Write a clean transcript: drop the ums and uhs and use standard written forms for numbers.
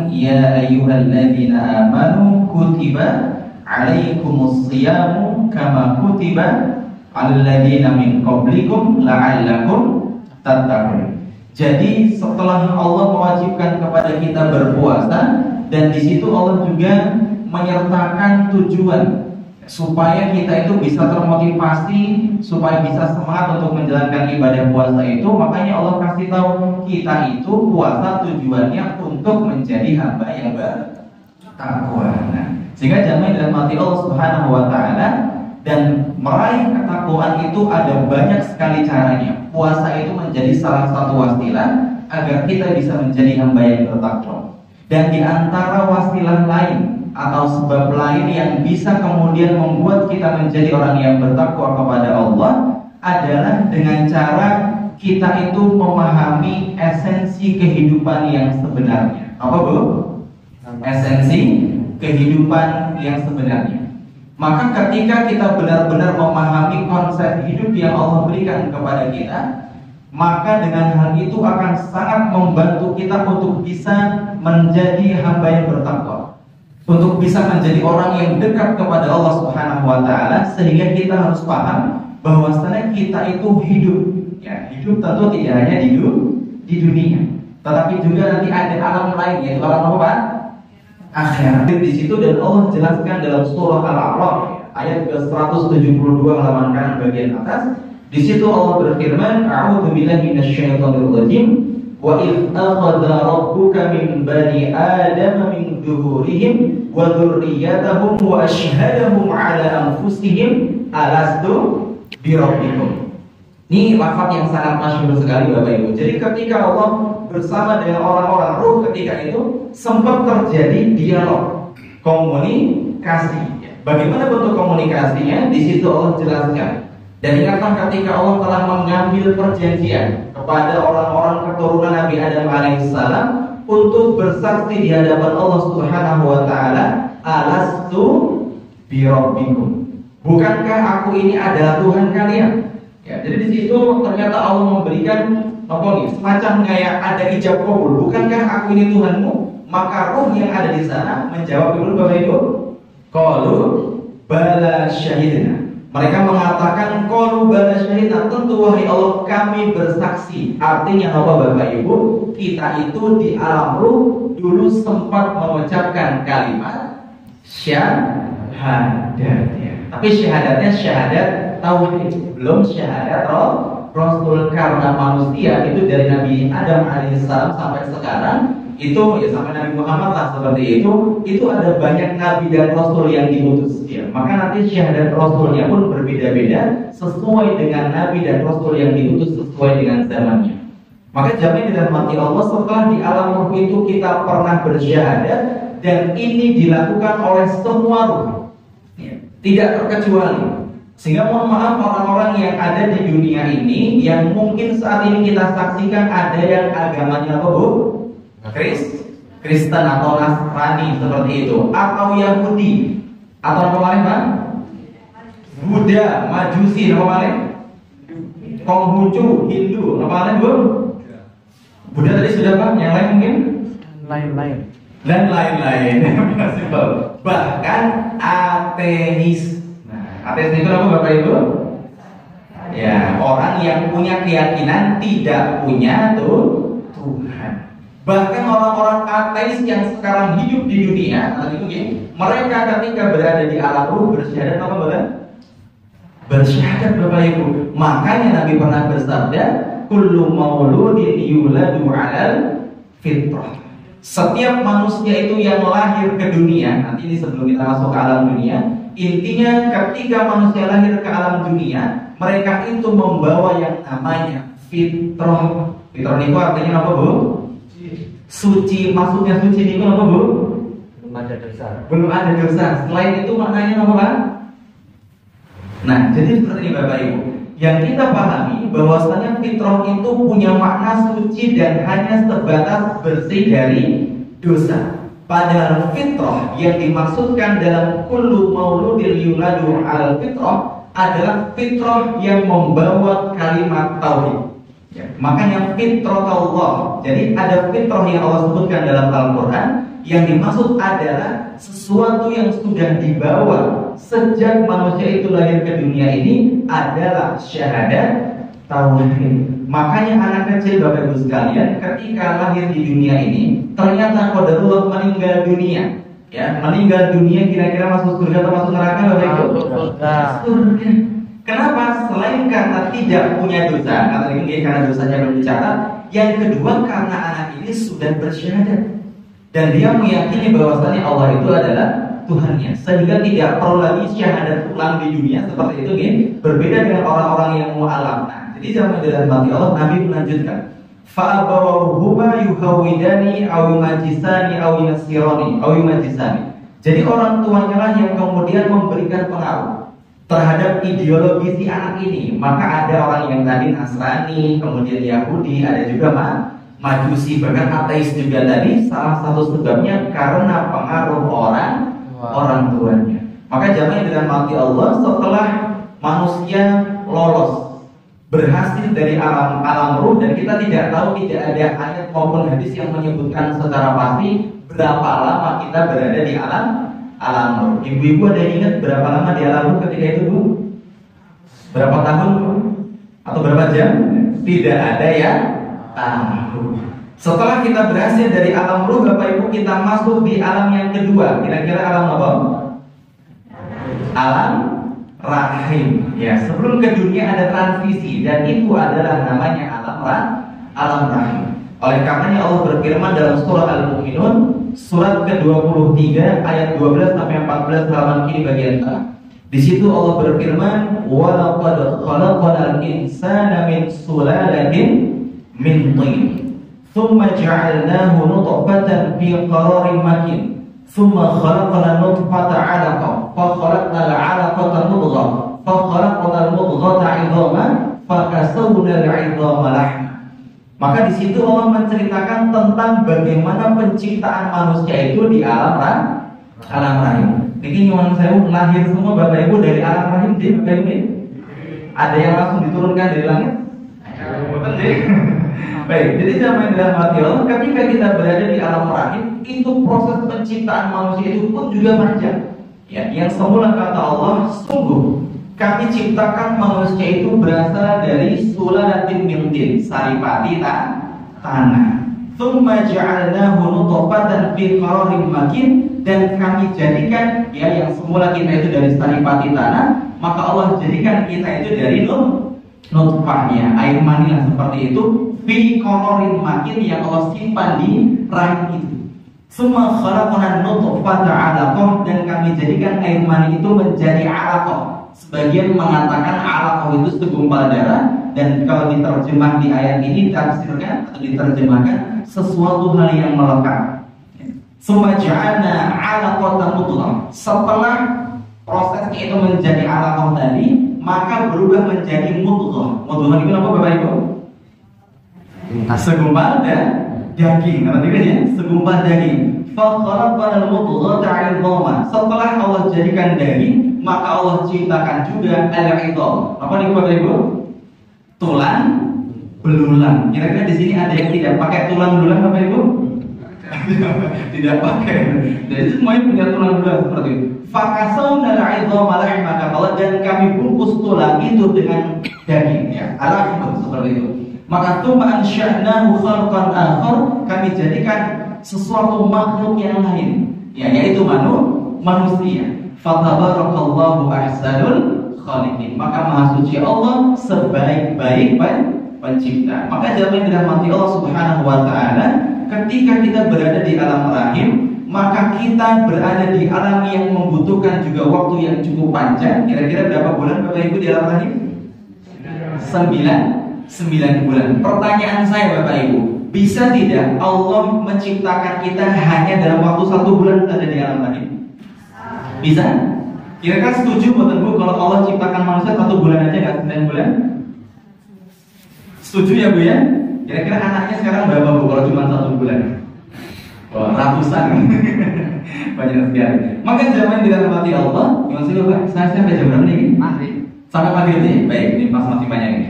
Ya ayyuhalladzina amanu kutiba alaikumus shiyamu kama kutiba alal ladzina min qablikum la'allakum tattaqun. Jadi setelah Allah mewajibkan kepada kita berpuasa, dan di situ Allah juga menyertakan tujuan supaya kita itu bisa termotivasi, supaya bisa semangat untuk menjalankan ibadah puasa itu. Makanya Allah kasih tahu kita itu puasa tujuannya untuk menjadi hamba yang bertakwa. Nah, sehingga jamaah dirahmati Allah Subhanahu wa taala, dan meraih ketakwaan itu ada banyak sekali caranya. Puasa itu menjadi salah satu wasilah agar kita bisa menjadi hamba yang bertakwa. Dan di antara wasilah lain atau sebab lain yang bisa kemudian membuat kita menjadi orang yang bertakwa kepada Allah adalah dengan cara kita itu memahami esensi kehidupan yang sebenarnya. Apa Bu? Esensi kehidupan yang sebenarnya. Maka ketika kita benar-benar memahami konsep hidup yang Allah berikan kepada kita, maka dengan hal itu akan sangat membantu kita untuk bisa menjadi hamba yang bertakwa, untuk bisa menjadi orang yang dekat kepada Allah Subhanahu wa taala. Sehingga kita harus paham bahwasanya kita itu hidup, ya, hidup tentu tidak hanya di dunia, tetapi juga nanti ada alam lain, yaitu alam apa? Akhirat. Di situ dan Allah jelaskan dalam surah Al-A'raf ayat ke-172 halaman kanan bagian atas. Di situ Allah berfirman, A'udzu billahi minasyaitonir rajim. Wa idh akhadha rabbuka min bani adama min dhuhurihim wa dzurriyyatahum wa asyhadahum 'ala anfusihim alastu birabbikum. Ini lafaz yang sangat masyhur sekali Bapak Ibu. Jadi ketika Allah bersama dengan orang-orang ruh ketika itu sempat terjadi dialog, komunikasi. Bagaimana bentuk komunikasinya? Di situ Allah jelaskan. Dan ingatlah ketika Allah telah mengambil perjanjian kepada orang-orang keturunan Nabi Adam alaihissalam untuk bersaksi di hadapan Allah Subhanahu wa taala, alastu birabbikum. Bukankah aku ini adalah Tuhan kalian? Ya, jadi di situ ternyata Allah memberikan semacam kayak ada ijab qabul. Bukankah aku ini Tuhanmu? Maka ruh yang ada di sana menjawab dulu Bapak Ibu, qalu bala syahidna. Mereka mengatakan qalu bala syahidna, tentu wahai Allah kami bersaksi. Artinya apa Bapak Ibu? Kita itu di alam ruh dulu sempat mengucapkan kalimat syahadat, ya. Tapi syahadatnya syahadat tauhid, belum syahadat Rasul, karena manusia itu dari Nabi Adam alaihissalam sampai sekarang itu ya sampai Nabi Muhammad lah seperti itu ada banyak Nabi dan Rasul yang diutus, ya. Maka nanti syahadat Rasulnya pun berbeda-beda sesuai dengan Nabi dan Rasul yang diutus, sesuai dengan zamannya. Maka jamin dirahmati Allah, setelah di alam ruh itu kita pernah bersyahadat, dan ini dilakukan oleh semua ruh, ya, tidak terkecuali. Sehingga mohon maaf orang-orang yang ada di dunia ini yang mungkin saat ini kita saksikan ada yang agamanya apa Bu? Kristen atau Nasrani seperti itu, atau Yahudi, atau apa lain Pak? Buddha, Majusi, apa lain? Konghucu, Hindu, apa lain Bu? Buddha tadi sudah Pak, yang lain mungkin? Lain-lain. Dan lain-lain. Bahkan ateis. Ateis itu apa Bapak Ibu? Ya, orang yang punya keyakinan tidak punya Tuhan. Bahkan orang-orang ateis yang sekarang hidup di dunia, mereka ketika berada di alam ruh bersyahadat apa Bapak? Bersyahadat Bapak Ibu. Makanya Nabi pernah bersabda, kullu mauludin yuladu 'alal fitrah. Setiap manusia itu yang lahir ke dunia, nanti ini sebelum kita masuk ke alam dunia, intinya ketika manusia lahir ke alam dunia, mereka itu membawa yang namanya fitrah. Fitrah itu artinya apa Bu? Suci. Maksudnya suci itu apa Bu? Belum ada dosa. Belum ada dosa. Selain itu maknanya apa Pak? Nah, jadi seperti ini Bapak Ibu, yang kita pahami bahwasanya fitrah itu punya makna suci dan hanya sebatas bersih dari dosa. Padahal fitrah yang dimaksudkan dalam kullu mauludin yuladu al fitrah adalah fitrah yang membawa kalimat tauhid. Ya, makanya fitrah Allah. Jadi ada fitrah yang Allah sebutkan dalam Al-Quran. Yang dimaksud adalah sesuatu yang sudah dibawa sejak manusia itu lahir ke dunia ini adalah syahadat tauhid. Makanya anak kecil Bapak Ibu sekalian ketika lahir di dunia ini ternyata qadarullah meninggal dunia. Ya, meninggal dunia kira-kira masuk surga atau masuk neraka Bapak Ibu? Surga. Surga. Kenapa? Selain karena tidak punya dosa, karena dosanya belum dicatat. Yang kedua karena anak ini sudah bersyahadat dan dia meyakini bahwasannya Allah itu adalah Tuhannya, sehingga tidak perlu lagi syahadat ulang di dunia seperti itu. Berbeda dengan orang-orang yang mu'alaf. Nah, jadi zaman dirahmati Allah, Nabi melanjutkan, fa'abawahuma yuhawidani aw yumajisani aw yunasirani aw yumajisani. Jadi orang tuanya lah yang kemudian memberikan pengaruh terhadap ideologi si anak ini. Maka ada orang yang tadi Nasrani, kemudian Yahudi, ada juga Majusi, bahkan ateis juga tadi. Salah satu sebabnya karena pengaruh orang tuanya. Maka jamaah yang dirahmati Allah, setelah manusia lolos, berhasil dari alam ruh, dan kita tidak tahu, tidak ada ayat maupun hadis yang menyebutkan secara pasti berapa lama kita berada di alam ruh. Ibu-ibu ada yang ingat berapa lama di alam ruh ketika itu, Bu? Berapa tahun, Bu? Atau berapa jam? Tidak ada ya tahu. Setelah kita berhasil dari alam ruh, Bapak Ibu, kita masuk di alam yang kedua. Kira-kira alam apa? Alam rahim. Ya, sebelum ke dunia ada transisi, dan itu adalah namanya alam rahim. Oleh karenanya Allah berfirman dalam surah Al-Mu'minun surat ke-23 ayat 12 sampai 14 halaman kiri bagian tengah. Di situ Allah berfirman, "Wa laqad khalaqnal insana min sulalatin min tin, thumma ja'alnahu nutfatan fi qararin makin, thumma khalaqna nutfata 'alaqah, fa khalaqna al-'alaqata mudghah, fa khalaqna al-mudghata 'idhaman, fa kasawna al-'idhama lahma." Maka di situ Allah menceritakan tentang bagaimana penciptaan manusia itu di alam rahim. Ini nyuwun sewu, lahir semua Bapak Ibu dari alam rahim di Bapak Ibu. Ada yang langsung diturunkan dari langit? Baik, jadi zaman dirahmati Allah, ketika kita berada di alam rahim, itu proses penciptaan manusia itu pun juga panjang. Ya, yang semula kata Allah, sungguh kami ciptakan manusia itu berasal dari sulalatin min tin, saripati tanah. Tsumma ja'alnahu nutfatan fi qararin makin, dan kami jadikan, ya, yang semula kita itu dari saripati tanah, maka Allah jadikan kita itu dari nutfahnya, air mani yang seperti itu, fi qararin makin, yang Allah simpan di rahim itu. Semua khalaqna nutfata 'alaqah, dan kami jadikan air mani itu menjadi 'alaqah. Sebagian mengatakan alaqah itu segumpal darah, dan kalau diterjemah di ayat ini ditafsirkan atau diterjemahkan sesuatu hal yang melekat. Summa ja'alna 'alaqatan mudghah. Setelah prosesnya itu menjadi alaqah tadi, maka berubah menjadi mudghah. Mudghah itu apa Bapak Ibu? Segumpal daging. Apa itu ya? Segumpal daging. Fa khalaqal mudghata 'idhaman. Setelah Allah jadikan daging, maka Allah ciptakan juga al-'idham. Apa nih Bapak Ibu? Tulang belulang. Kira-kira di sini ada yang tidak pakai tulang belulang Bapak Ibu? Tidak pakai. Jadi semuanya punya tulang belulang seperti itu. Fakasawna al-'idhama lahma, kata Allah, dan kami bungkus tulang itu dengan daging, ya, al-'idham seperti itu. Maka tsumma ansha'nahu khalqan akhar, kami jadikan sesuatu makhluk yang lain, ya, yaitu manusia. Fatabarakallahu ahsanul khaliqin. Maka maha suci Allah sebaik-baik pencipta. Maka jamaah dirahmati Allah Subhanahu wa taala, ketika kita berada di alam rahim, maka kita berada di alam yang membutuhkan juga waktu yang cukup panjang. Kira-kira berapa bulan Bapak Ibu di alam rahim? 9 bulan. Pertanyaan saya Bapak Ibu, bisa tidak Allah menciptakan kita hanya dalam waktu 1 bulan saja di alam rahim? Bisa? Kira-kira setuju buatan Bu kalau Allah ciptakan manusia 1 bulan aja, nggak 9 bulan? Setuju ya Bu ya? Kira-kira anaknya sekarang berapa Bu kalau cuma 1 bulan? Wah, ratusan. Banyak sekali. Maka zaman dirahmati Allah, gimana sih Bapak? Saya sampai jam berapa nih? Masih. Sampai pagi ini? Baik, ini pas masih banyak ini.